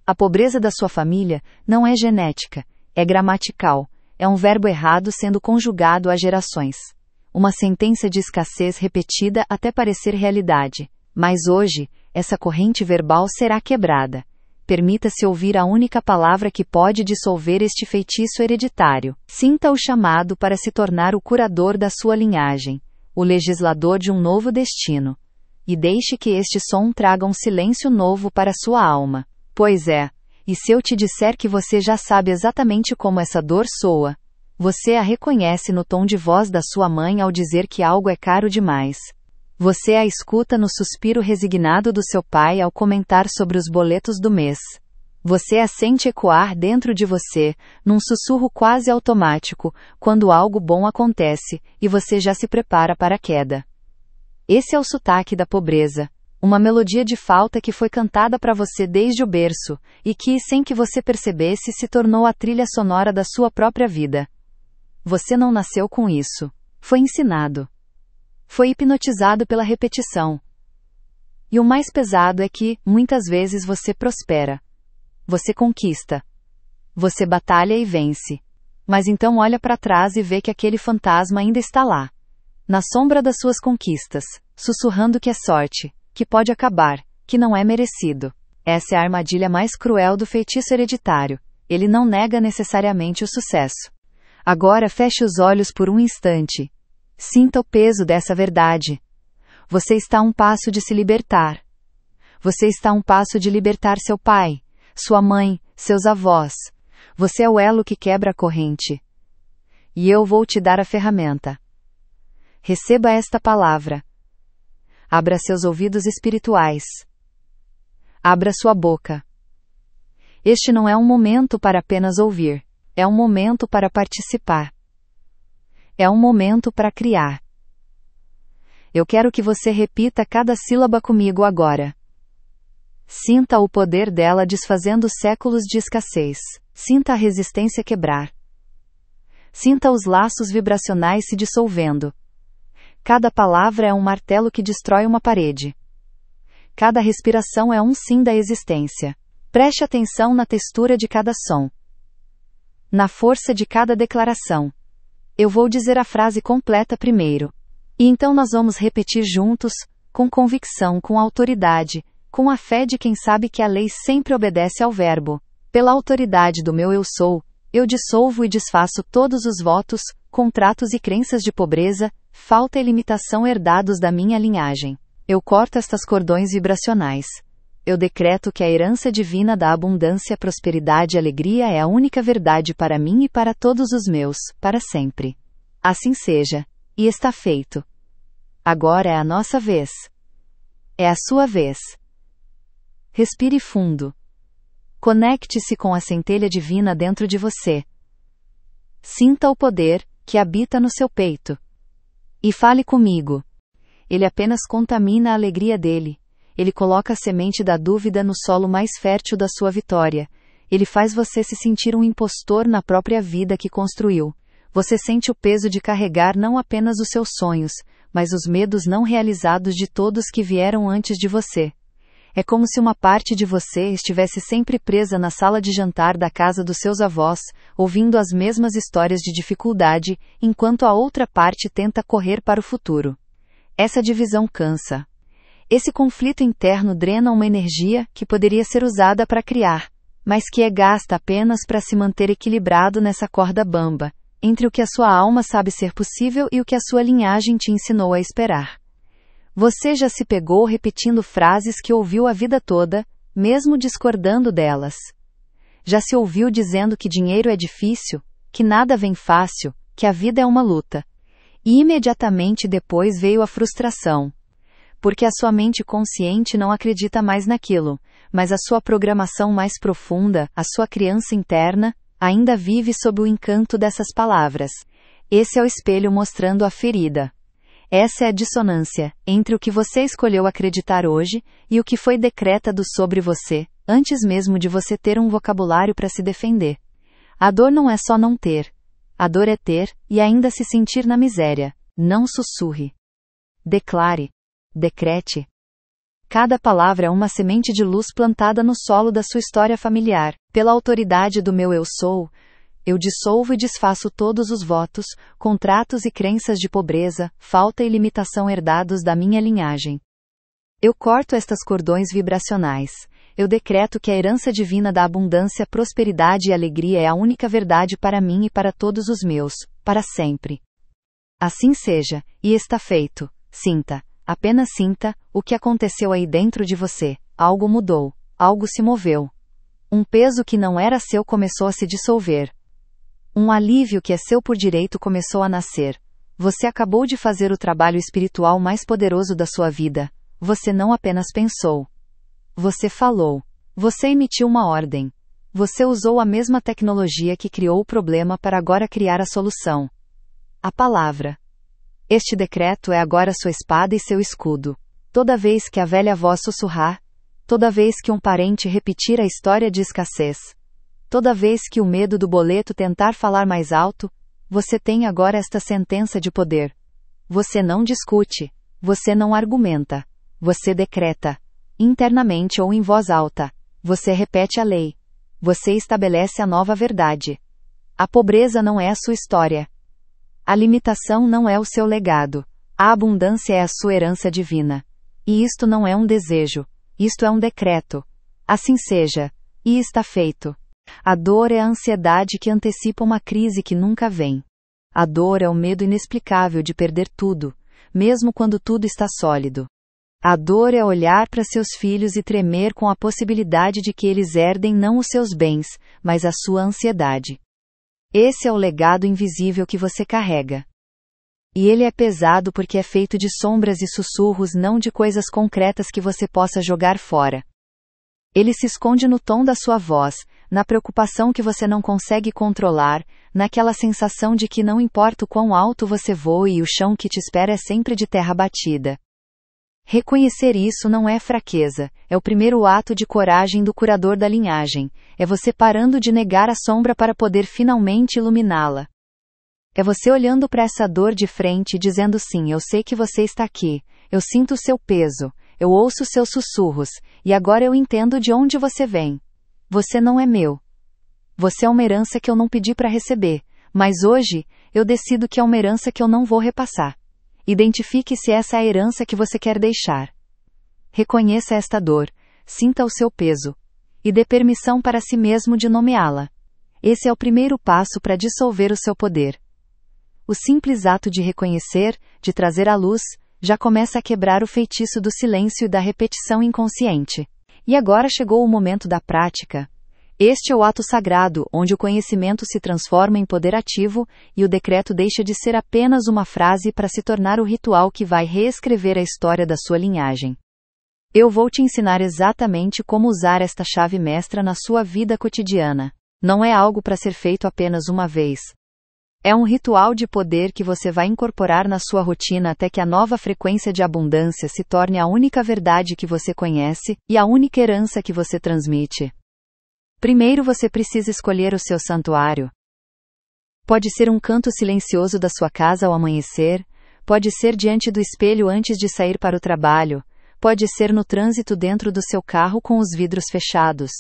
A pobreza da sua família não é genética, é gramatical, é um verbo errado sendo conjugado há gerações. Uma sentença de escassez repetida até parecer realidade. Mas hoje, essa corrente verbal será quebrada. Permita-se ouvir a única palavra que pode dissolver este feitiço hereditário. Sinta o chamado para se tornar o curador da sua linhagem, o legislador de um novo destino. E deixe que este som traga um silêncio novo para sua alma. Pois é, e se eu te disser que você já sabe exatamente como essa dor soa? Você a reconhece no tom de voz da sua mãe ao dizer que algo é caro demais. Você a escuta no suspiro resignado do seu pai ao comentar sobre os boletos do mês. Você a sente ecoar dentro de você, num sussurro quase automático, quando algo bom acontece, e você já se prepara para a queda. Esse é o sotaque da pobreza, uma melodia de falta que foi cantada para você desde o berço, e que, sem que você percebesse, se tornou a trilha sonora da sua própria vida. Você não nasceu com isso. Foi ensinado. Foi hipnotizado pela repetição. E o mais pesado é que, muitas vezes você prospera. Você conquista. Você batalha e vence. Mas então olha para trás e vê que aquele fantasma ainda está lá. Na sombra das suas conquistas, sussurrando que é sorte, que pode acabar, que não é merecido. Essa é a armadilha mais cruel do feitiço hereditário. Ele não nega necessariamente o sucesso. Agora feche os olhos por um instante. Sinta o peso dessa verdade. Você está a um passo de se libertar. Você está a um passo de libertar seu pai, sua mãe, seus avós. Você é o elo que quebra a corrente. E eu vou te dar a ferramenta. Receba esta palavra. Abra seus ouvidos espirituais. Abra sua boca. Este não é um momento para apenas ouvir. É um momento para participar. É um momento para criar. Eu quero que você repita cada sílaba comigo agora. Sinta o poder dela desfazendo séculos de escassez. Sinta a resistência quebrar. Sinta os laços vibracionais se dissolvendo. Cada palavra é um martelo que destrói uma parede. Cada respiração é um sim da existência. Preste atenção na textura de cada som. Na força de cada declaração. Eu vou dizer a frase completa primeiro. E então nós vamos repetir juntos, com convicção, com autoridade, com a fé de quem sabe que a lei sempre obedece ao verbo. Pela autoridade do meu eu sou, eu dissolvo e desfaço todos os votos, contratos e crenças de pobreza, falta e limitação herdados da minha linhagem. Eu corto estas cordões vibracionais. Eu decreto que a herança divina da abundância, prosperidade e alegria é a única verdade para mim e para todos os meus, para sempre. Assim seja. E está feito. Agora é a nossa vez. É a sua vez. Respire fundo. Conecte-se com a centelha divina dentro de você. Sinta o poder que habita no seu peito. E fale comigo. Ele apenas contamina a alegria dele. Ele coloca a semente da dúvida no solo mais fértil da sua vitória. Ele faz você se sentir um impostor na própria vida que construiu. Você sente o peso de carregar não apenas os seus sonhos, mas os medos não realizados de todos que vieram antes de você. É como se uma parte de você estivesse sempre presa na sala de jantar da casa dos seus avós, ouvindo as mesmas histórias de dificuldade, enquanto a outra parte tenta correr para o futuro. Essa divisão cansa. Esse conflito interno drena uma energia que poderia ser usada para criar, mas que é gasta apenas para se manter equilibrado nessa corda bamba, entre o que a sua alma sabe ser possível e o que a sua linhagem te ensinou a esperar. Você já se pegou repetindo frases que ouviu a vida toda, mesmo discordando delas. Já se ouviu dizendo que dinheiro é difícil, que nada vem fácil, que a vida é uma luta. E imediatamente depois veio a frustração. Porque a sua mente consciente não acredita mais naquilo, mas a sua programação mais profunda, a sua criança interna, ainda vive sob o encanto dessas palavras. Esse é o espelho mostrando a ferida. Essa é a dissonância entre o que você escolheu acreditar hoje e o que foi decretado sobre você, antes mesmo de você ter um vocabulário para se defender. A dor não é só não ter. A dor é ter e ainda se sentir na miséria. Não sussurre. Declare. Decrete. Cada palavra é uma semente de luz plantada no solo da sua história familiar. Pela autoridade do meu eu sou, eu dissolvo e desfaço todos os votos, contratos e crenças de pobreza, falta e limitação herdados da minha linhagem. Eu corto estas cordões vibracionais. Eu decreto que a herança divina da abundância, prosperidade e alegria é a única verdade para mim e para todos os meus, para sempre. Assim seja, e está feito. Sinta, apenas sinta, o que aconteceu aí dentro de você. Algo mudou, algo se moveu. Um peso que não era seu começou a se dissolver. Um alívio que é seu por direito começou a nascer. Você acabou de fazer o trabalho espiritual mais poderoso da sua vida. Você não apenas pensou. Você falou. Você emitiu uma ordem. Você usou a mesma tecnologia que criou o problema para agora criar a solução. A palavra. Este decreto é agora sua espada e seu escudo. Toda vez que a velha voz sussurrar, toda vez que um parente repetir a história de escassez, toda vez que o medo do boleto tentar falar mais alto, você tem agora esta sentença de poder. Você não discute. Você não argumenta. Você decreta. Internamente ou em voz alta. Você repete a lei. Você estabelece a nova verdade. A pobreza não é a sua história. A limitação não é o seu legado. A abundância é a sua herança divina. E isto não é um desejo. Isto é um decreto. Assim seja. E está feito. A dor é a ansiedade que antecipa uma crise que nunca vem. A dor é o medo inexplicável de perder tudo, mesmo quando tudo está sólido. A dor é olhar para seus filhos e tremer com a possibilidade de que eles herdem não os seus bens, mas a sua ansiedade. Esse é o legado invisível que você carrega. E ele é pesado porque é feito de sombras e sussurros, não de coisas concretas que você possa jogar fora. Ele se esconde no tom da sua voz, na preocupação que você não consegue controlar, naquela sensação de que não importa o quão alto você voe e o chão que te espera é sempre de terra batida. Reconhecer isso não é fraqueza, é o primeiro ato de coragem do curador da linhagem, é você parando de negar a sombra para poder finalmente iluminá-la. É você olhando para essa dor de frente e dizendo sim, eu sei que você está aqui, eu sinto o seu peso, eu ouço os seus sussurros, e agora eu entendo de onde você vem. Você não é meu. Você é uma herança que eu não pedi para receber, mas hoje, eu decido que é uma herança que eu não vou repassar. Identifique se essa é a herança que você quer deixar. Reconheça esta dor, sinta o seu peso, e dê permissão para si mesmo de nomeá-la. Esse é o primeiro passo para dissolver o seu poder. O simples ato de reconhecer, de trazer à luz, já começa a quebrar o feitiço do silêncio e da repetição inconsciente. E agora chegou o momento da prática. Este é o ato sagrado, onde o conhecimento se transforma em poder ativo, e o decreto deixa de ser apenas uma frase para se tornar o ritual que vai reescrever a história da sua linhagem. Eu vou te ensinar exatamente como usar esta chave mestra na sua vida cotidiana. Não é algo para ser feito apenas uma vez. É um ritual de poder que você vai incorporar na sua rotina até que a nova frequência de abundância se torne a única verdade que você conhece, e a única herança que você transmite. Primeiro você precisa escolher o seu santuário. Pode ser um canto silencioso da sua casa ao amanhecer, pode ser diante do espelho antes de sair para o trabalho, pode ser no trânsito dentro do seu carro com os vidros fechados.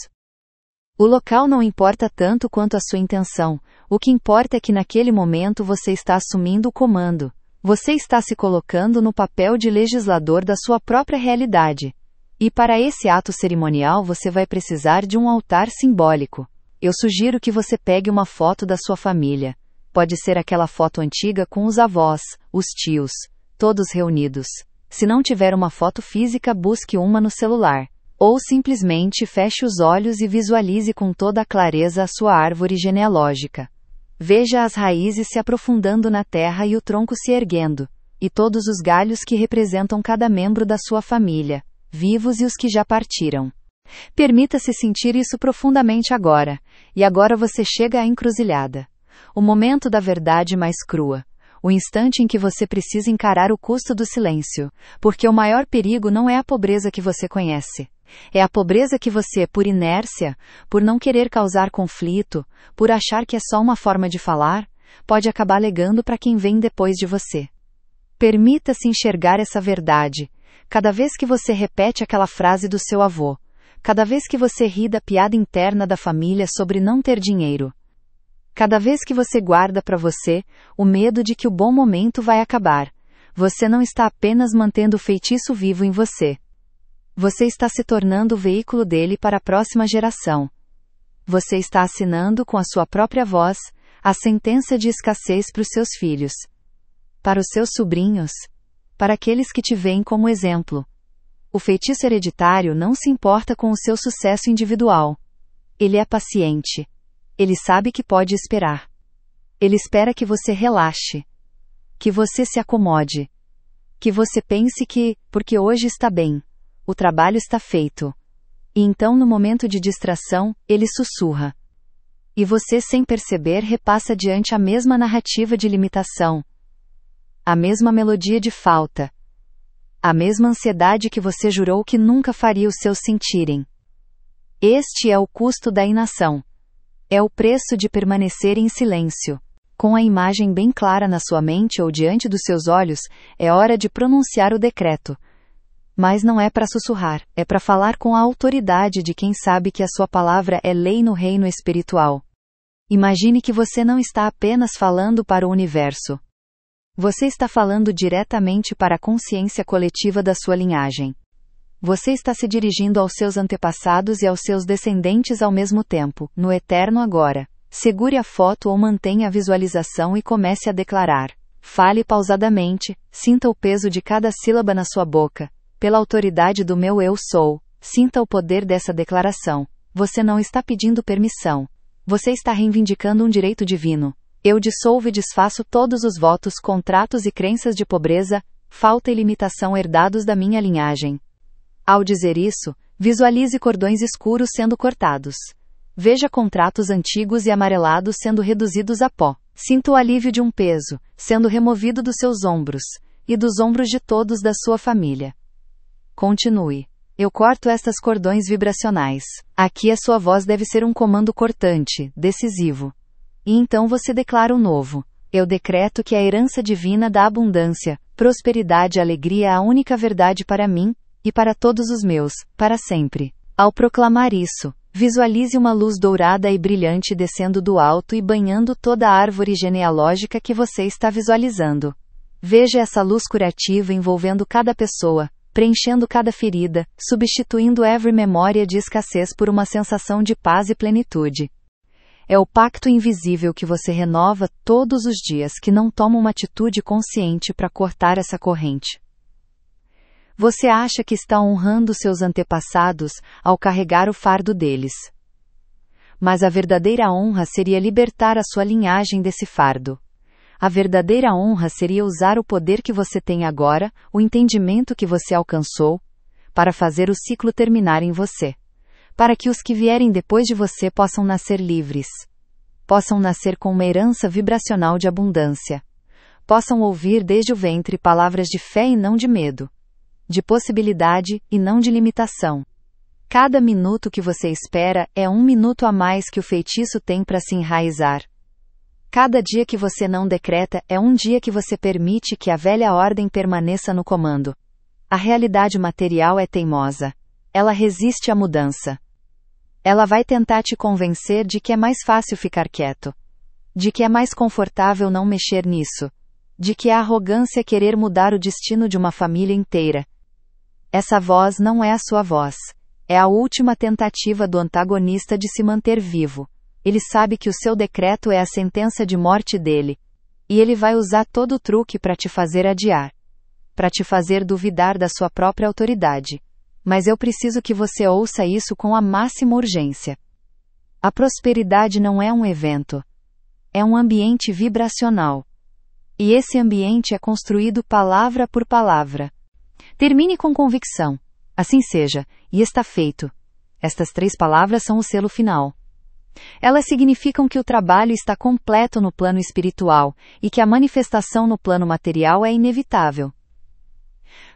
O local não importa tanto quanto a sua intenção, o que importa é que naquele momento você está assumindo o comando. Você está se colocando no papel de legislador da sua própria realidade. E para esse ato cerimonial você vai precisar de um altar simbólico. Eu sugiro que você pegue uma foto da sua família. Pode ser aquela foto antiga com os avós, os tios, todos reunidos. Se não tiver uma foto física, busque uma no celular. Ou simplesmente feche os olhos e visualize com toda a clareza a sua árvore genealógica. Veja as raízes se aprofundando na terra e o tronco se erguendo, e todos os galhos que representam cada membro da sua família, vivos e os que já partiram. Permita-se sentir isso profundamente agora, e agora você chega à encruzilhada. O momento da verdade mais crua. O instante em que você precisa encarar o custo do silêncio, porque o maior perigo não é a pobreza que você conhece. É a pobreza que você, por inércia, por não querer causar conflito, por achar que é só uma forma de falar, pode acabar legando para quem vem depois de você. Permita-se enxergar essa verdade. Cada vez que você repete aquela frase do seu avô. Cada vez que você ri da piada interna da família sobre não ter dinheiro. Cada vez que você guarda para você o medo de que o bom momento vai acabar. Você não está apenas mantendo o feitiço vivo em você. Você está se tornando o veículo dele para a próxima geração. Você está assinando com a sua própria voz a sentença de escassez para os seus filhos. Para os seus sobrinhos. Para aqueles que te veem como exemplo. O feitiço hereditário não se importa com o seu sucesso individual. Ele é paciente. Ele sabe que pode esperar. Ele espera que você relaxe. Que você se acomode. Que você pense que, porque hoje está bem, o trabalho está feito. E então, no momento de distração, ele sussurra. E você, sem perceber, repassa adiante a mesma narrativa de limitação. A mesma melodia de falta. A mesma ansiedade que você jurou que nunca faria os seus sentirem. Este é o custo da inação. É o preço de permanecer em silêncio. Com a imagem bem clara na sua mente ou diante dos seus olhos, é hora de pronunciar o decreto. Mas não é para sussurrar, é para falar com a autoridade de quem sabe que a sua palavra é lei no reino espiritual. Imagine que você não está apenas falando para o universo. Você está falando diretamente para a consciência coletiva da sua linhagem. Você está se dirigindo aos seus antepassados e aos seus descendentes ao mesmo tempo, no eterno agora. Segure a foto ou mantenha a visualização e comece a declarar. Fale pausadamente, sinta o peso de cada sílaba na sua boca. Pela autoridade do meu eu sou, sinta o poder dessa declaração. Você não está pedindo permissão. Você está reivindicando um direito divino. Eu dissolvo e desfaço todos os votos, contratos e crenças de pobreza, falta e limitação herdados da minha linhagem. Ao dizer isso, visualize cordões escuros sendo cortados. Veja contratos antigos e amarelados sendo reduzidos a pó. Sinta o alívio de um peso, sendo removido dos seus ombros, e dos ombros de todos da sua família. Continue. Eu corto estas cordões vibracionais. Aqui a sua voz deve ser um comando cortante, decisivo. E então você declara o novo. Eu decreto que a herança divina da abundância, prosperidade e alegria é a única verdade para mim, e para todos os meus, para sempre. Ao proclamar isso, visualize uma luz dourada e brilhante descendo do alto e banhando toda a árvore genealógica que você está visualizando. Veja essa luz curativa envolvendo cada pessoa, preenchendo cada ferida, substituindo every memória de escassez por uma sensação de paz e plenitude. É o pacto invisível que você renova todos os dias que não toma uma atitude consciente para cortar essa corrente. Você acha que está honrando seus antepassados ao carregar o fardo deles. Mas a verdadeira honra seria libertar a sua linhagem desse fardo. A verdadeira honra seria usar o poder que você tem agora, o entendimento que você alcançou, para fazer o ciclo terminar em você. Para que os que vierem depois de você possam nascer livres. Possam nascer com uma herança vibracional de abundância. Possam ouvir desde o ventre palavras de fé e não de medo. De possibilidade e não de limitação. Cada minuto que você espera é um minuto a mais que o feitiço tem para se enraizar. Cada dia que você não decreta é um dia que você permite que a velha ordem permaneça no comando. A realidade material é teimosa. Ela resiste à mudança. Ela vai tentar te convencer de que é mais fácil ficar quieto. De que é mais confortável não mexer nisso. De que é arrogância querer mudar o destino de uma família inteira. Essa voz não é a sua voz. É a última tentativa do antagonista de se manter vivo. Ele sabe que o seu decreto é a sentença de morte dele. E ele vai usar todo o truque para te fazer adiar. Para te fazer duvidar da sua própria autoridade. Mas eu preciso que você ouça isso com a máxima urgência. A prosperidade não é um evento. É um ambiente vibracional. E esse ambiente é construído palavra por palavra. Termine com convicção. Assim seja, e está feito. Estas 3 palavras são o selo final. Elas significam que o trabalho está completo no plano espiritual, e que a manifestação no plano material é inevitável.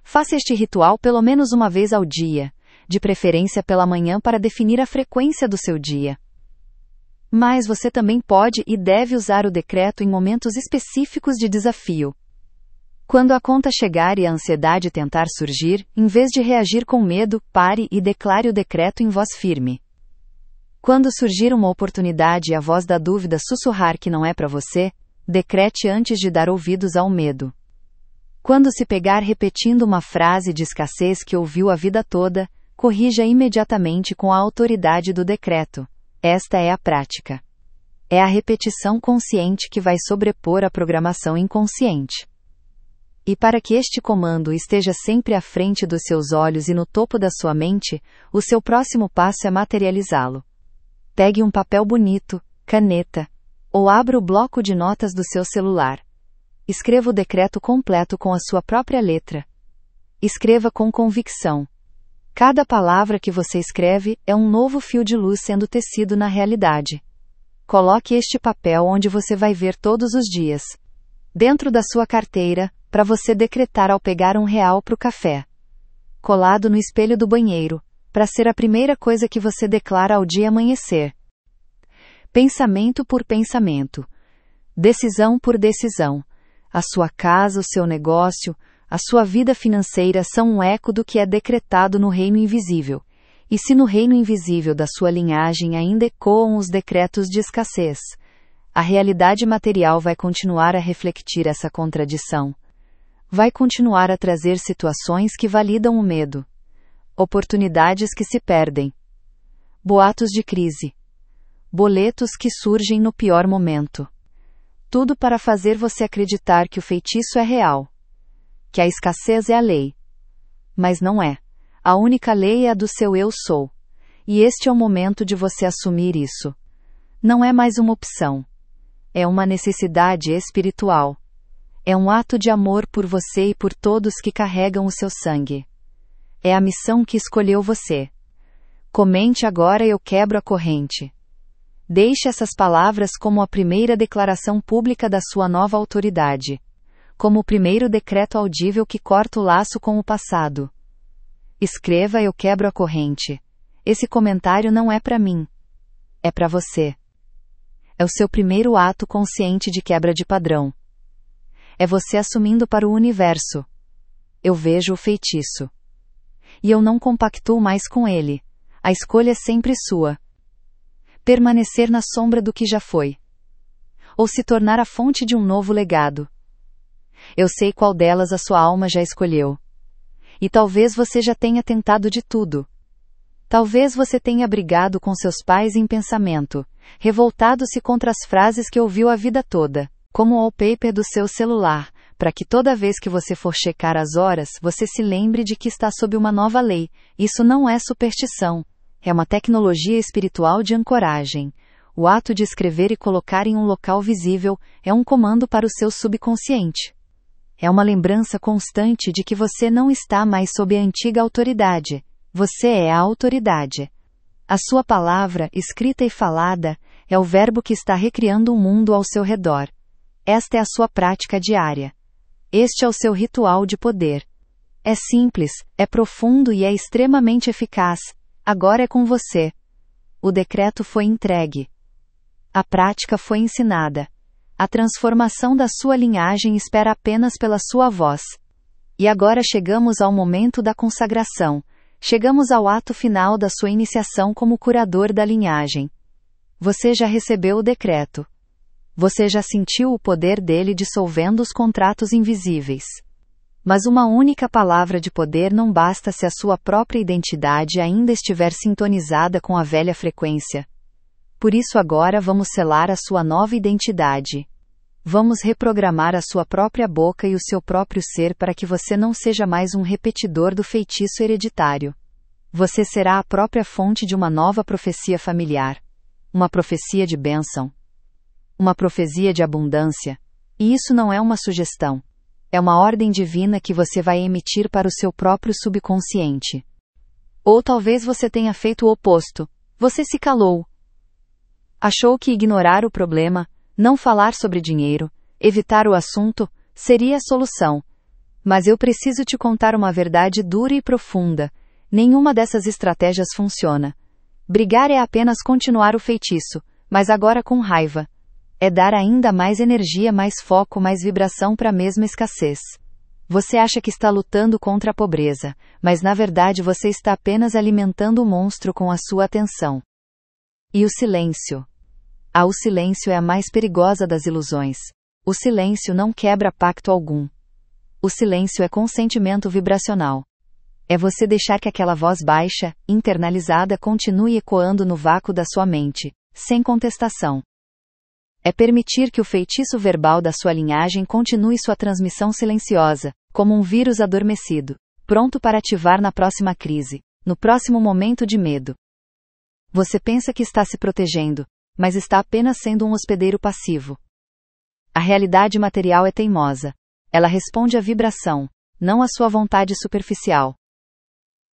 Faça este ritual pelo menos uma vez ao dia, de preferência pela manhã para definir a frequência do seu dia. Mas você também pode e deve usar o decreto em momentos específicos de desafio. Quando a conta chegar e a ansiedade tentar surgir, em vez de reagir com medo, pare e declare o decreto em voz firme. Quando surgir uma oportunidade e a voz da dúvida sussurrar que não é para você, decrete antes de dar ouvidos ao medo. Quando se pegar repetindo uma frase de escassez que ouviu a vida toda, corrija imediatamente com a autoridade do decreto. Esta é a prática. É a repetição consciente que vai sobrepor a programação inconsciente. E para que este comando esteja sempre à frente dos seus olhos e no topo da sua mente, o seu próximo passo é materializá-lo. Pegue um papel bonito, caneta, ou abra o bloco de notas do seu celular. Escreva o decreto completo com a sua própria letra. Escreva com convicção. Cada palavra que você escreve é um novo fio de luz sendo tecido na realidade. Coloque este papel onde você vai ver todos os dias. Dentro da sua carteira, para você decretar ao pegar R$1 para o café. Colado no espelho do banheiro, para ser a primeira coisa que você declara ao dia amanhecer. Pensamento por pensamento. Decisão por decisão. A sua casa, o seu negócio, a sua vida financeira são um eco do que é decretado no reino invisível. E se no reino invisível da sua linhagem ainda ecoam os decretos de escassez, a realidade material vai continuar a refletir essa contradição. Vai continuar a trazer situações que validam o medo. Oportunidades que se perdem. Boatos de crise. Boletos que surgem no pior momento. Tudo para fazer você acreditar que o feitiço é real. Que a escassez é a lei. Mas não é. A única lei é a do seu eu sou. E este é o momento de você assumir isso. Não é mais uma opção. É uma necessidade espiritual. É um ato de amor por você e por todos que carregam o seu sangue. É a missão que escolheu você. Comente agora e eu quebro a corrente. Deixe essas palavras como a primeira declaração pública da sua nova autoridade. Como o primeiro decreto audível que corta o laço com o passado. Escreva eu quebro a corrente. Esse comentário não é para mim. É para você. É o seu primeiro ato consciente de quebra de padrão. É você assumindo para o universo. Eu vejo o feitiço. E eu não compactuo mais com ele. A escolha é sempre sua. Permanecer na sombra do que já foi. Ou se tornar a fonte de um novo legado. Eu sei qual delas a sua alma já escolheu. E talvez você já tenha tentado de tudo. Talvez você tenha brigado com seus pais em pensamento, revoltado-se contra as frases que ouviu a vida toda, como o wallpaper do seu celular, para que toda vez que você for checar as horas, você se lembre de que está sob uma nova lei. Isso não é superstição. É uma tecnologia espiritual de ancoragem. O ato de escrever e colocar em um local visível é um comando para o seu subconsciente. É uma lembrança constante de que você não está mais sob a antiga autoridade. Você é a autoridade. A sua palavra, escrita e falada, é o verbo que está recriando o mundo ao seu redor. Esta é a sua prática diária. Este é o seu ritual de poder. É simples, é profundo e é extremamente eficaz. Agora é com você. O decreto foi entregue. A prática foi ensinada. A transformação da sua linhagem espera apenas pela sua voz. E agora chegamos ao momento da consagração. Chegamos ao ato final da sua iniciação como curador da linhagem. Você já recebeu o decreto. Você já sentiu o poder dele dissolvendo os contratos invisíveis. Mas uma única palavra de poder não basta se a sua própria identidade ainda estiver sintonizada com a velha frequência. Por isso agora vamos selar a sua nova identidade. Vamos reprogramar a sua própria boca e o seu próprio ser para que você não seja mais um repetidor do feitiço hereditário. Você será a própria fonte de uma nova profecia familiar. Uma profecia de bênção. Uma profecia de abundância. E isso não é uma sugestão. É uma ordem divina que você vai emitir para o seu próprio subconsciente. Ou talvez você tenha feito o oposto. Você se calou. Achou que ignorar o problema, não falar sobre dinheiro, evitar o assunto, seria a solução. Mas eu preciso te contar uma verdade dura e profunda. Nenhuma dessas estratégias funciona. Brigar é apenas continuar o feitiço, mas agora com raiva. É dar ainda mais energia, mais foco, mais vibração para a mesma escassez. Você acha que está lutando contra a pobreza, mas na verdade você está apenas alimentando o monstro com a sua atenção. E o silêncio? O silêncio é a mais perigosa das ilusões. O silêncio não quebra pacto algum. O silêncio é consentimento vibracional. É você deixar que aquela voz baixa, internalizada, continue ecoando no vácuo da sua mente, sem contestação. É permitir que o feitiço verbal da sua linhagem continue sua transmissão silenciosa, como um vírus adormecido, pronto para ativar na próxima crise, no próximo momento de medo. Você pensa que está se protegendo, mas está apenas sendo um hospedeiro passivo. A realidade material é teimosa. Ela responde à vibração, não à sua vontade superficial.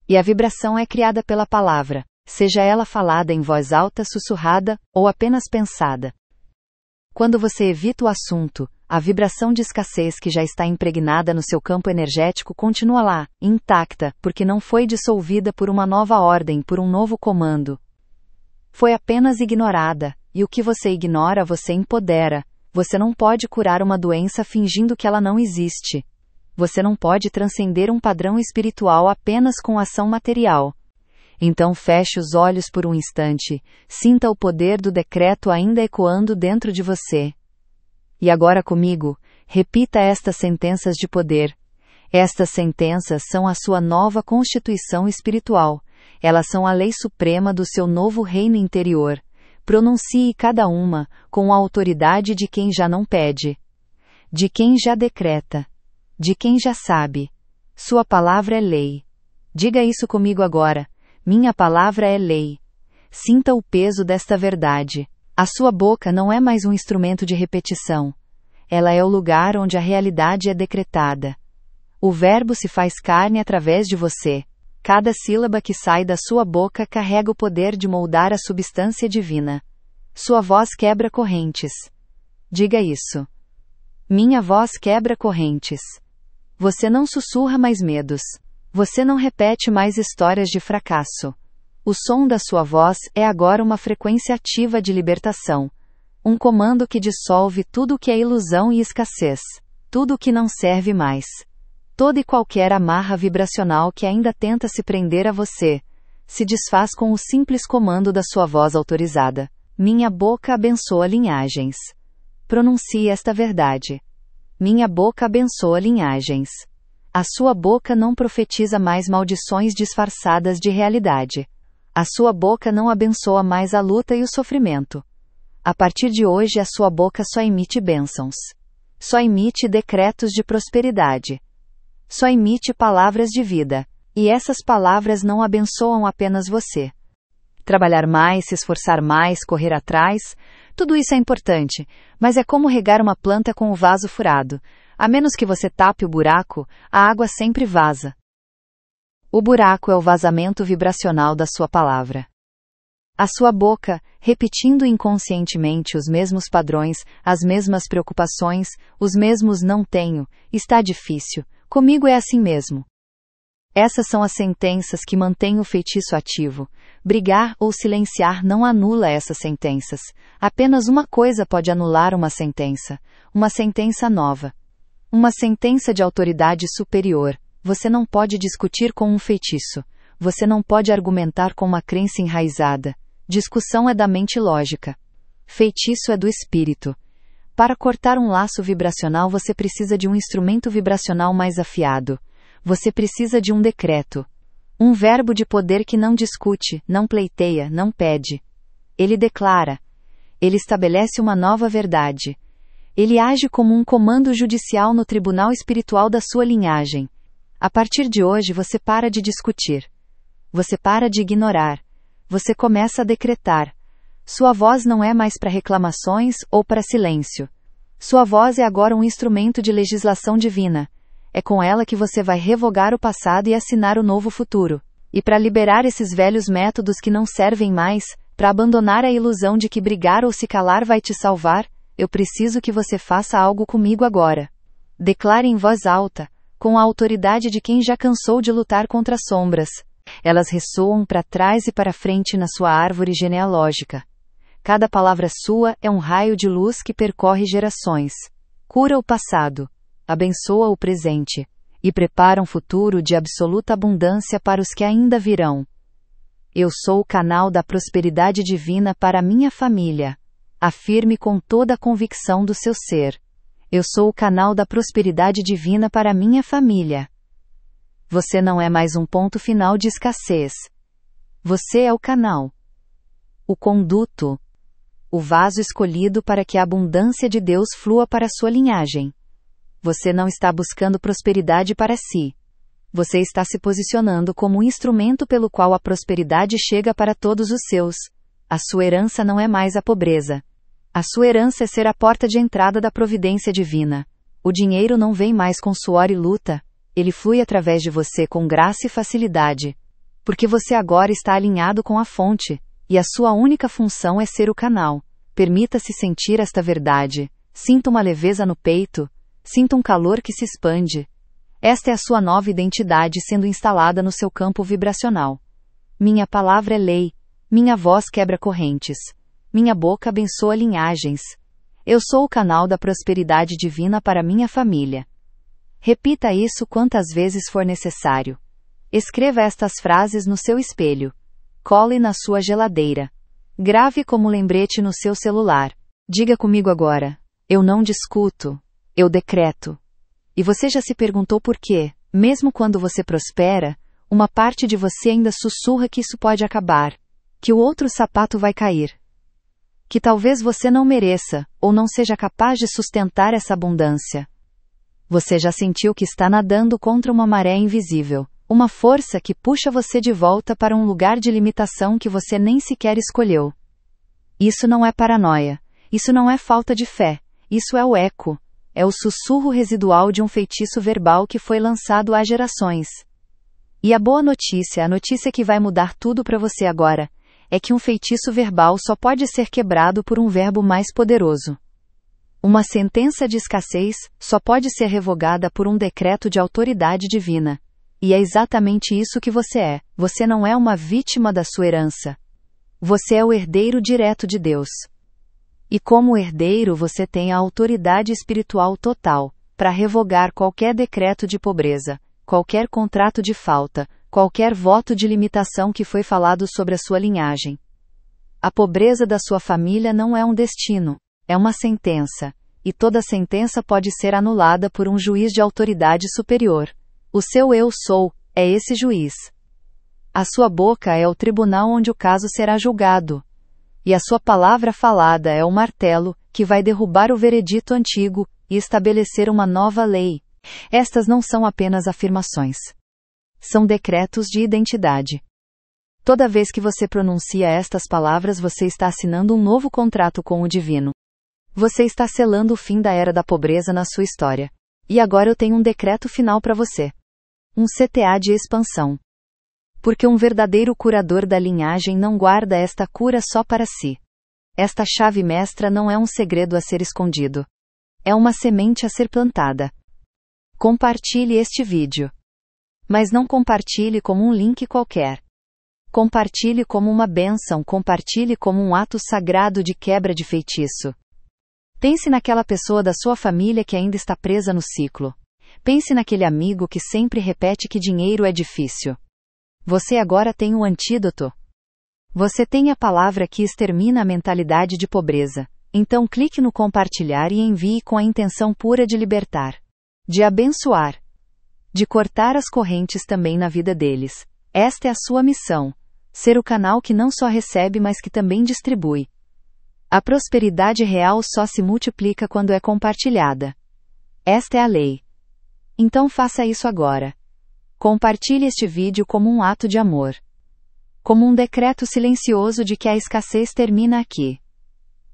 E a vibração é criada pela palavra, seja ela falada em voz alta, sussurrada, ou apenas pensada. Quando você evita o assunto, a vibração de escassez que já está impregnada no seu campo energético continua lá, intacta, porque não foi dissolvida por uma nova ordem, por um novo comando. Foi apenas ignorada, e o que você ignora você empodera. Você não pode curar uma doença fingindo que ela não existe. Você não pode transcender um padrão espiritual apenas com ação material. Então feche os olhos por um instante, sinta o poder do decreto ainda ecoando dentro de você. E agora comigo, repita estas sentenças de poder. Estas sentenças são a sua nova constituição espiritual. Elas são a lei suprema do seu novo reino interior. Pronuncie cada uma, com a autoridade de quem já não pede. De quem já decreta. De quem já sabe. Sua palavra é lei. Diga isso comigo agora. Minha palavra é lei. Sinta o peso desta verdade. A sua boca não é mais um instrumento de repetição. Ela é o lugar onde a realidade é decretada. O verbo se faz carne através de você. Cada sílaba que sai da sua boca carrega o poder de moldar a substância divina. Sua voz quebra correntes. Diga isso. Minha voz quebra correntes. Você não sussurra mais medos. Você não repete mais histórias de fracasso. O som da sua voz é agora uma frequência ativa de libertação. Um comando que dissolve tudo o que é ilusão e escassez. Tudo o que não serve mais. Toda e qualquer amarra vibracional que ainda tenta se prender a você, se desfaz com o simples comando da sua voz autorizada. Minha boca abençoa linhagens. Pronuncie esta verdade. Minha boca abençoa linhagens. A sua boca não profetiza mais maldições disfarçadas de realidade. A sua boca não abençoa mais a luta e o sofrimento. A partir de hoje a sua boca só emite bênçãos. Só emite decretos de prosperidade. Só emite palavras de vida. E essas palavras não abençoam apenas você. Trabalhar mais, se esforçar mais, correr atrás, tudo isso é importante, mas é como regar uma planta com o vaso furado. A menos que você tape o buraco, a água sempre vaza. O buraco é o vazamento vibracional da sua palavra. A sua boca, repetindo inconscientemente os mesmos padrões, as mesmas preocupações, os mesmos não tenho, está difícil, comigo é assim mesmo. Essas são as sentenças que mantêm o feitiço ativo. Brigar ou silenciar não anula essas sentenças. Apenas uma coisa pode anular uma sentença nova. Uma sentença de autoridade superior. Você não pode discutir com um feitiço. Você não pode argumentar com uma crença enraizada. Discussão é da mente lógica. Feitiço é do espírito. Para cortar um laço vibracional você precisa de um instrumento vibracional mais afiado. Você precisa de um decreto. Um verbo de poder que não discute, não pleiteia, não pede. Ele declara. Ele estabelece uma nova verdade. Ele age como um comando judicial no tribunal espiritual da sua linhagem. A partir de hoje você para de discutir. Você para de ignorar. Você começa a decretar. Sua voz não é mais para reclamações ou para silêncio. Sua voz é agora um instrumento de legislação divina. É com ela que você vai revogar o passado e assinar o novo futuro. E para liberar esses velhos métodos que não servem mais, para abandonar a ilusão de que brigar ou se calar vai te salvar, eu preciso que você faça algo comigo agora. Declare em voz alta, com a autoridade de quem já cansou de lutar contra as sombras. Elas ressoam para trás e para frente na sua árvore genealógica. Cada palavra sua é um raio de luz que percorre gerações. Cura o passado. Abençoa o presente. e prepara um futuro de absoluta abundância para os que ainda virão. Eu sou o canal da prosperidade divina para a minha família. Afirme com toda a convicção do seu ser. Eu sou o canal da prosperidade divina para a minha família. Você não é mais um ponto final de escassez. Você é o canal, o conduto, o vaso escolhido para que a abundância de Deus flua para a sua linhagem. Você não está buscando prosperidade para si. Você está se posicionando como um instrumento pelo qual a prosperidade chega para todos os seus. A sua herança não é mais a pobreza. A sua herança é ser a porta de entrada da providência divina. O dinheiro não vem mais com suor e luta, ele flui através de você com graça e facilidade. Porque você agora está alinhado com a fonte, e a sua única função é ser o canal. Permita-se sentir esta verdade. Sinta uma leveza no peito, sinta um calor que se expande. Esta é a sua nova identidade sendo instalada no seu campo vibracional. Minha palavra é lei, minha voz quebra correntes. Minha boca abençoa linhagens. Eu sou o canal da prosperidade divina para minha família. Repita isso quantas vezes for necessário. Escreva estas frases no seu espelho. Cole na sua geladeira. Grave como lembrete no seu celular. Diga comigo agora. Eu não discuto. Eu decreto. E você já se perguntou por quê? Mesmo quando você prospera, uma parte de você ainda sussurra que isso pode acabar. Que o outro sapato vai cair. Que talvez você não mereça, ou não seja capaz de sustentar essa abundância. Você já sentiu que está nadando contra uma maré invisível, uma força que puxa você de volta para um lugar de limitação que você nem sequer escolheu. Isso não é paranoia, isso não é falta de fé, isso é o eco, é o sussurro residual de um feitiço verbal que foi lançado há gerações. E a boa notícia, a notícia que vai mudar tudo para você agora, é que um feitiço verbal só pode ser quebrado por um verbo mais poderoso. Uma sentença de escassez só pode ser revogada por um decreto de autoridade divina. E é exatamente isso que você é. Você não é uma vítima da sua herança. Você é o herdeiro direto de Deus. E como herdeiro você tem a autoridade espiritual total para revogar qualquer decreto de pobreza, qualquer contrato de falta, qualquer voto de limitação que foi falado sobre a sua linhagem. A pobreza da sua família não é um destino, é uma sentença, e toda sentença pode ser anulada por um juiz de autoridade superior. O seu eu sou, é esse juiz. A sua boca é o tribunal onde o caso será julgado. E a sua palavra falada é o martelo, que vai derrubar o veredito antigo, e estabelecer uma nova lei. Estas não são apenas afirmações. São decretos de identidade. Toda vez que você pronuncia estas palavras, você está assinando um novo contrato com o divino. Você está selando o fim da era da pobreza na sua história. E agora eu tenho um decreto final para você. Um CTA de expansão. Porque um verdadeiro curador da linhagem não guarda esta cura só para si. Esta chave mestra não é um segredo a ser escondido. É uma semente a ser plantada. Compartilhe este vídeo. Mas não compartilhe como um link qualquer. Compartilhe como uma bênção, compartilhe como um ato sagrado de quebra de feitiço. Pense naquela pessoa da sua família que ainda está presa no ciclo. Pense naquele amigo que sempre repete que dinheiro é difícil. Você agora tem o antídoto. Você tem a palavra que extermina a mentalidade de pobreza. Então clique no compartilhar e envie com a intenção pura de libertar, de abençoar, de cortar as correntes também na vida deles. Esta é a sua missão. Ser o canal que não só recebe, mas que também distribui. A prosperidade real só se multiplica quando é compartilhada. Esta é a lei. Então faça isso agora. Compartilhe este vídeo como um ato de amor. Como um decreto silencioso de que a escassez termina aqui.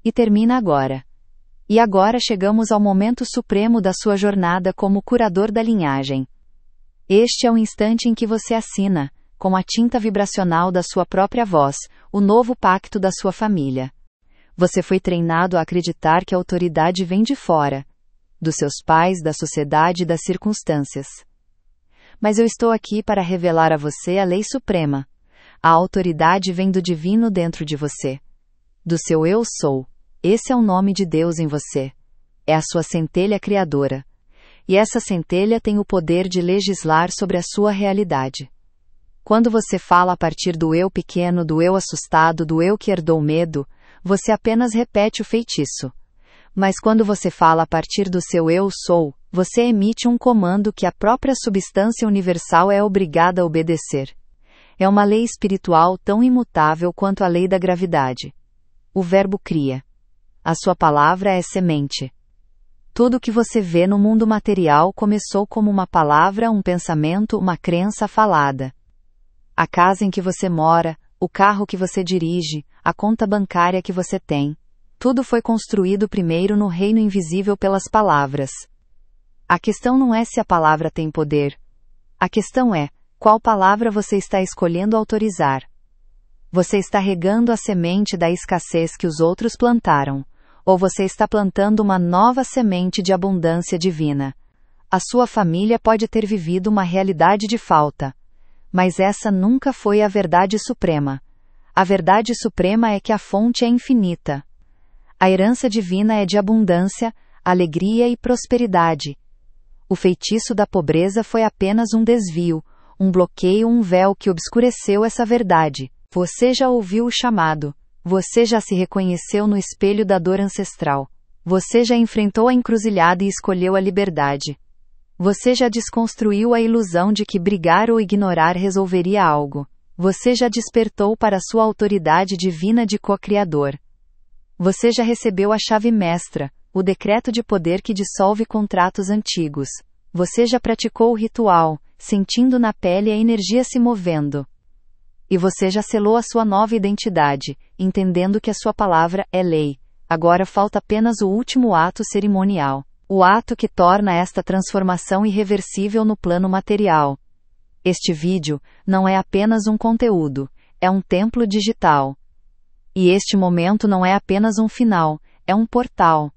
E termina agora. E agora chegamos ao momento supremo da sua jornada como curador da linhagem. Este é o instante em que você assina, com a tinta vibracional da sua própria voz, o novo pacto da sua família. Você foi treinado a acreditar que a autoridade vem de fora, dos seus pais, da sociedade e das circunstâncias. Mas eu estou aqui para revelar a você a lei suprema. A autoridade vem do divino dentro de você. Do seu eu sou. Esse é o nome de Deus em você. É a sua centelha criadora. E essa centelha tem o poder de legislar sobre a sua realidade. Quando você fala a partir do eu pequeno, do eu assustado, do eu que herdou medo, você apenas repete o feitiço. Mas quando você fala a partir do seu eu sou, você emite um comando que a própria substância universal é obrigada a obedecer. É uma lei espiritual tão imutável quanto a lei da gravidade. O verbo cria. A sua palavra é semente. Tudo o que você vê no mundo material começou como uma palavra, um pensamento, uma crença falada. A casa em que você mora, o carro que você dirige, a conta bancária que você tem. Tudo foi construído primeiro no reino invisível pelas palavras. A questão não é se a palavra tem poder. A questão é, qual palavra você está escolhendo autorizar? Você está regando a semente da escassez que os outros plantaram, ou você está plantando uma nova semente de abundância divina? A sua família pode ter vivido uma realidade de falta. Mas essa nunca foi a verdade suprema. A verdade suprema é que a fonte é infinita. A herança divina é de abundância, alegria e prosperidade. O feitiço da pobreza foi apenas um desvio, um bloqueio, um véu que obscureceu essa verdade. Você já ouviu o chamado. Você já se reconheceu no espelho da dor ancestral. Você já enfrentou a encruzilhada e escolheu a liberdade. Você já desconstruiu a ilusão de que brigar ou ignorar resolveria algo. Você já despertou para sua autoridade divina de co-criador. Você já recebeu a chave mestra, o decreto de poder que dissolve contratos antigos. Você já praticou o ritual, sentindo na pele a energia se movendo. E você já selou a sua nova identidade, entendendo que a sua palavra é lei. Agora falta apenas o último ato cerimonial. O ato que torna esta transformação irreversível no plano material. Este vídeo não é apenas um conteúdo, é um templo digital. E este momento não é apenas um final, é um portal.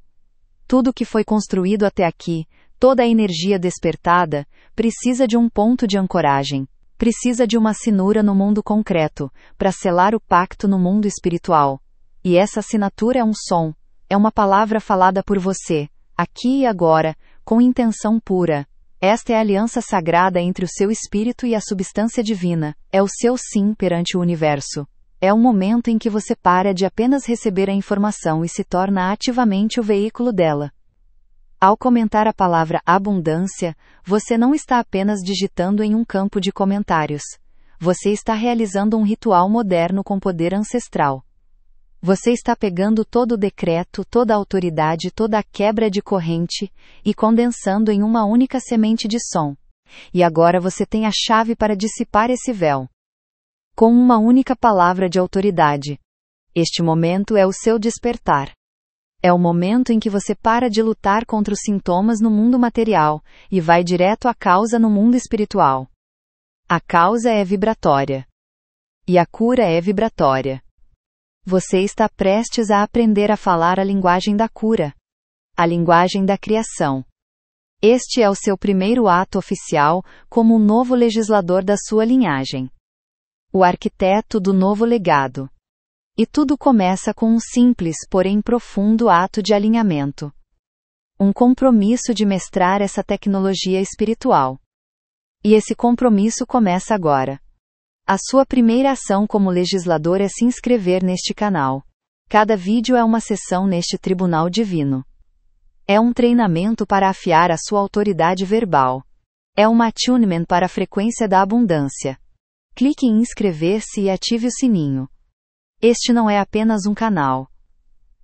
Tudo que foi construído até aqui, toda a energia despertada, precisa de um ponto de ancoragem, precisa de uma assinura no mundo concreto, para selar o pacto no mundo espiritual. E essa assinatura é um som, é uma palavra falada por você, aqui e agora, com intenção pura. Esta é a aliança sagrada entre o seu espírito e a substância divina, é o seu sim perante o universo. É o momento em que você para de apenas receber a informação e se torna ativamente o veículo dela. Ao comentar a palavra abundância, você não está apenas digitando em um campo de comentários. Você está realizando um ritual moderno com poder ancestral. Você está pegando todo o decreto, toda a autoridade, toda a quebra de corrente, e condensando em uma única semente de som. E agora você tem a chave para dissipar esse véu. Com uma única palavra de autoridade. Este momento é o seu despertar. É o momento em que você para de lutar contra os sintomas no mundo material, e vai direto à causa no mundo espiritual. A causa é vibratória. E a cura é vibratória. Você está prestes a aprender a falar a linguagem da cura. A linguagem da criação. Este é o seu primeiro ato oficial, como um novo legislador da sua linhagem. O arquiteto do novo legado. E tudo começa com um simples, porém profundo ato de alinhamento. Um compromisso de mestrar essa tecnologia espiritual. E esse compromisso começa agora. A sua primeira ação como legislador é se inscrever neste canal. Cada vídeo é uma sessão neste tribunal divino. É um treinamento para afiar a sua autoridade verbal. É um attunement para a frequência da abundância. Clique em inscrever-se e ative o sininho. Este não é apenas um canal.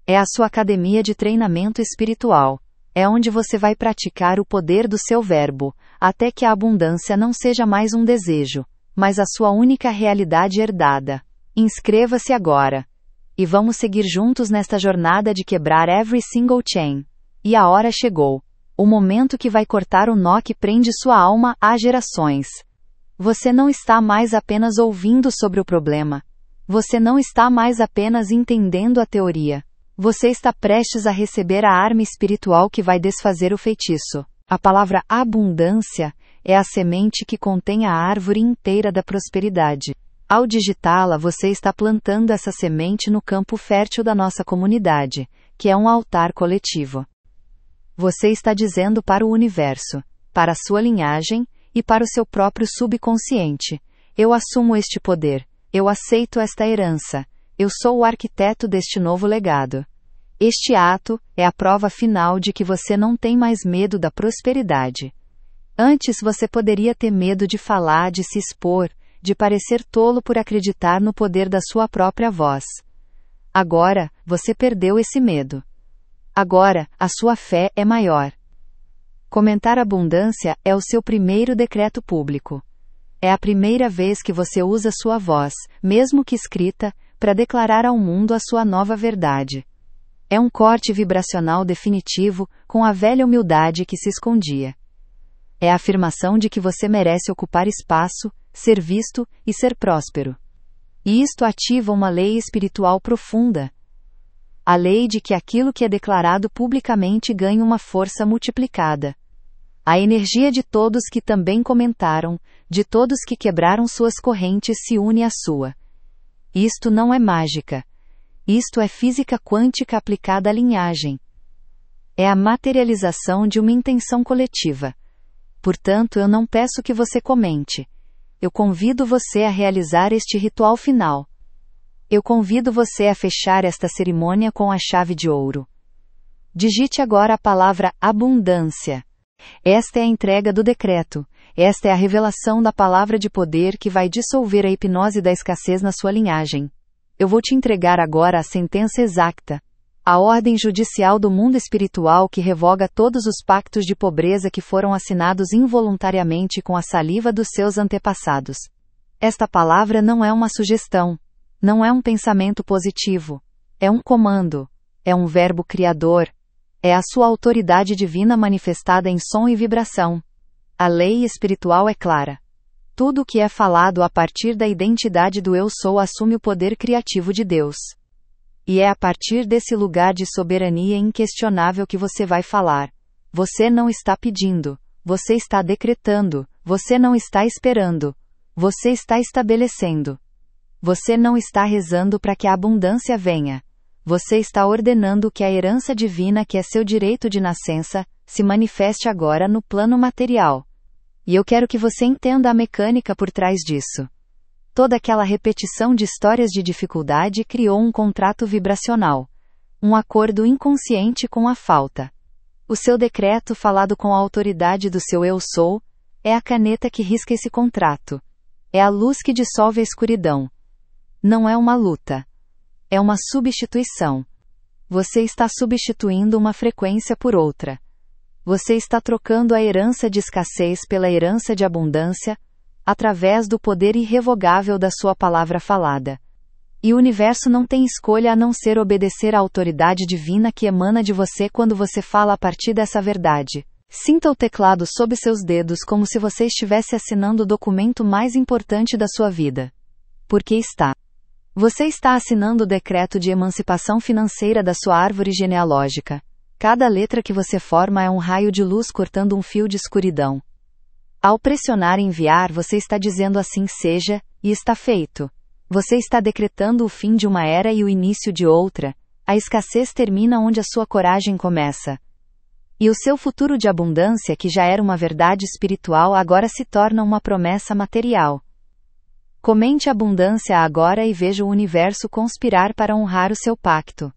É a sua academia de treinamento espiritual. É onde você vai praticar o poder do seu verbo, até que a abundância não seja mais um desejo, mas a sua única realidade herdada. Inscreva-se agora. E vamos seguir juntos nesta jornada de quebrar every single chain. E a hora chegou. O momento que vai cortar o nó que prende sua alma há gerações. Você não está mais apenas ouvindo sobre o problema. Você não está mais apenas entendendo a teoria. Você está prestes a receber a arma espiritual que vai desfazer o feitiço. A palavra abundância é a semente que contém a árvore inteira da prosperidade. Ao digitá-la, você está plantando essa semente no campo fértil da nossa comunidade, que é um altar coletivo. Você está dizendo para o universo, para a sua linhagem e para o seu próprio subconsciente: eu assumo este poder, eu aceito esta herança, eu sou o arquiteto deste novo legado. Este ato é a prova final de que você não tem mais medo da prosperidade. Antes você poderia ter medo de falar, de se expor, de parecer tolo por acreditar no poder da sua própria voz. Agora, você perdeu esse medo. Agora, a sua fé é maior. Comentar abundância é o seu primeiro decreto público. É a primeira vez que você usa sua voz, mesmo que escrita, para declarar ao mundo a sua nova verdade. É um corte vibracional definitivo com a velha humildade que se escondia. É a afirmação de que você merece ocupar espaço, ser visto e ser próspero. E isto ativa uma lei espiritual profunda. A lei de que aquilo que é declarado publicamente ganha uma força multiplicada. A energia de todos que também comentaram, de todos que quebraram suas correntes se une à sua. Isto não é mágica. Isto é física quântica aplicada à linhagem. É a materialização de uma intenção coletiva. Portanto, eu não peço que você comente. Eu convido você a realizar este ritual final. Eu convido você a fechar esta cerimônia com a chave de ouro. Digite agora a palavra abundância. Esta é a entrega do decreto. Esta é a revelação da palavra de poder que vai dissolver a hipnose da escassez na sua linhagem. Eu vou te entregar agora a sentença exata. A ordem judicial do mundo espiritual que revoga todos os pactos de pobreza que foram assinados involuntariamente com a saliva dos seus antepassados. Esta palavra não é uma sugestão. Não é um pensamento positivo. É um comando. É um verbo criador. É a sua autoridade divina manifestada em som e vibração. A lei espiritual é clara. Tudo o que é falado a partir da identidade do Eu Sou assume o poder criativo de Deus. E é a partir desse lugar de soberania inquestionável que você vai falar. Você não está pedindo. Você está decretando. Você não está esperando. Você está estabelecendo. Você não está rezando para que a abundância venha. Você está ordenando que a herança divina, que é seu direito de nascença, se manifeste agora no plano material. E eu quero que você entenda a mecânica por trás disso. Toda aquela repetição de histórias de dificuldade criou um contrato vibracional. Um acordo inconsciente com a falta. O seu decreto, falado com a autoridade do seu Eu Sou, é a caneta que risca esse contrato. É a luz que dissolve a escuridão. Não é uma luta. É uma substituição. Você está substituindo uma frequência por outra. Você está trocando a herança de escassez pela herança de abundância, através do poder irrevogável da sua palavra falada. E o universo não tem escolha a não ser obedecer à autoridade divina que emana de você quando você fala a partir dessa verdade. Sinta o teclado sob seus dedos como se você estivesse assinando o documento mais importante da sua vida. Porque está. Você está assinando o decreto de emancipação financeira da sua árvore genealógica. Cada letra que você forma é um raio de luz cortando um fio de escuridão. Ao pressionar enviar, você está dizendo assim seja, e está feito. Você está decretando o fim de uma era e o início de outra. A escassez termina onde a sua coragem começa. E o seu futuro de abundância, que já era uma verdade espiritual, agora se torna uma promessa material. Comente abundância agora e veja o universo conspirar para honrar o seu pacto.